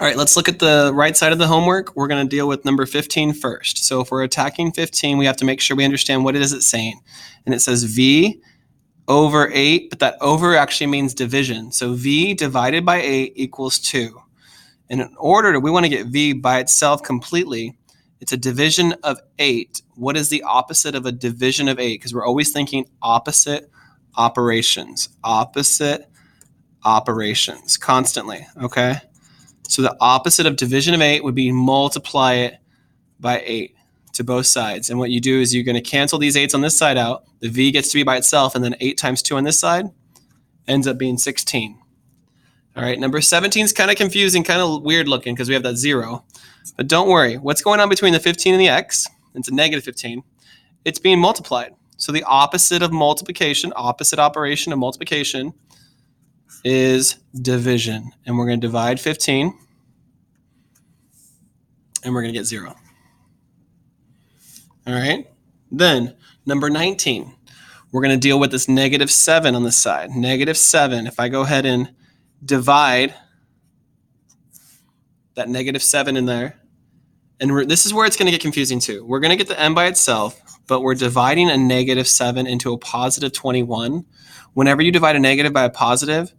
All right, let's look at the right side of the homework. We're going to deal with number 15 first. So if we're attacking 15, we have to make sure we understand what it is it's saying. And it says V over 8, but that over actually means division. So V divided by 8 equals 2. And in order we want to get V by itself completely, it's a division of 8. What is the opposite of a division of 8? Because we're always thinking opposite operations. Opposite operations constantly, okay? So the opposite of division of 8 would be multiply it by 8 to both sides. And what you do is you're going to cancel these 8s on this side out. The V gets to be by itself, and then 8 times 2 on this side ends up being 16. All right, number 17 is kind of confusing, kind of weird looking because we have that 0. But don't worry. What's going on between the 15 and the x? It's a negative 15. It's being multiplied. So the opposite of multiplication, opposite operation of multiplication, is division. And we're going to divide 15. And we're going to get 0. All right. Then number 19, we're going to deal with this negative 7 on this side. Negative 7, if I go ahead and divide that negative 7 in there, and this is where it's going to get confusing too. We're going to get the m by itself, but we're dividing a negative 7 into a positive 21. Whenever you divide a negative by a positive,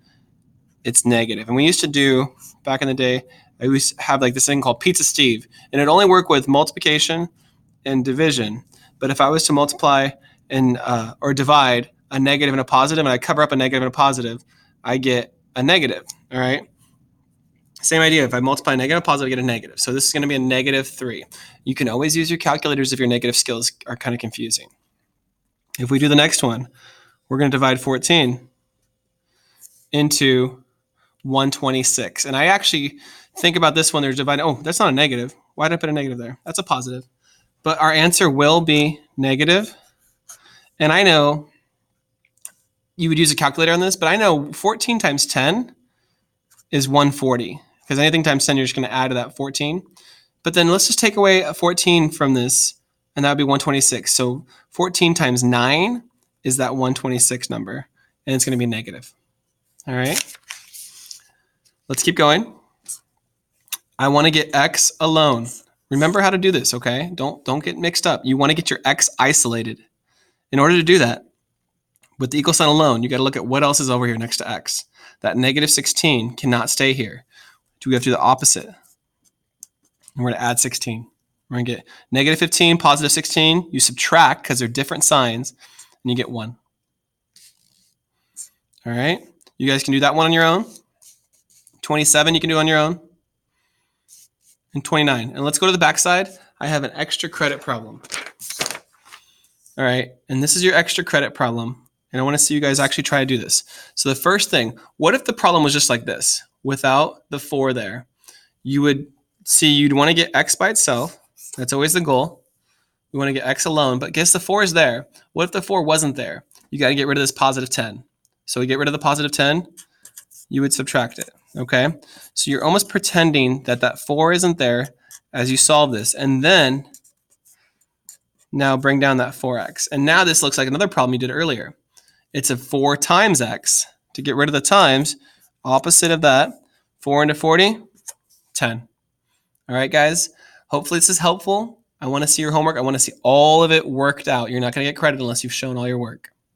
it's negative. And we used to do, back in the day, I used to have like this thing called Pizza Steve, and it only worked with multiplication and division. But if I was to multiply and or divide a negative and a positive, and I cover up a negative and a positive, I get a negative. All right. Same idea. If I multiply a negative and a positive, I get a negative. So this is going to be a negative 3. You can always use your calculators if your negative skills are kind of confusing. If we do the next one, we're going to divide 14 into 126. And I actually think about this one. There's divided. Oh, that's not a negative. Why did I put a negative there? That's a positive. But our answer will be negative. And I know you would use a calculator on this, but I know 14 times 10 is 140. Because anything times 10, you're just going to add to that 14. But then let's just take away a 14 from this, and that would be 126. So 14 times 9 is that 126 number, and it's going to be negative. All right. Let's keep going. I want to get x alone. Remember how to do this, okay? Don't get mixed up. You want to get your x isolated. In order to do that, with the equal sign alone, you got to look at what else is over here next to x. That negative 16 cannot stay here. We have to do the opposite. And we're going to add 16. We're going to get negative 15, positive 16. You subtract because they're different signs, and you get 1. All right? You guys can do that one on your own. 27 you can do on your own. And 29. And let's go to the back side. I have an extra credit problem. All right. And this is your extra credit problem. And I want to see you guys actually try to do this. So the first thing, what if the problem was just like this? Without the 4 there. You would see you'd want to get x by itself. That's always the goal. We want to get x alone. But guess the 4 is there. What if the 4 wasn't there? You got to get rid of this positive 10. So we get rid of the positive 10. You would subtract it. Okay, so you're almost pretending that that 4 isn't there as you solve this, and then now bring down that 4x. And now this looks like another problem you did earlier. It's a 4 times x. To get rid of the times, opposite of that, 4 into 40, 10. All right, guys, hopefully this is helpful. I want to see your homework. I want to see all of it worked out. You're not going to get credit unless you've shown all your work.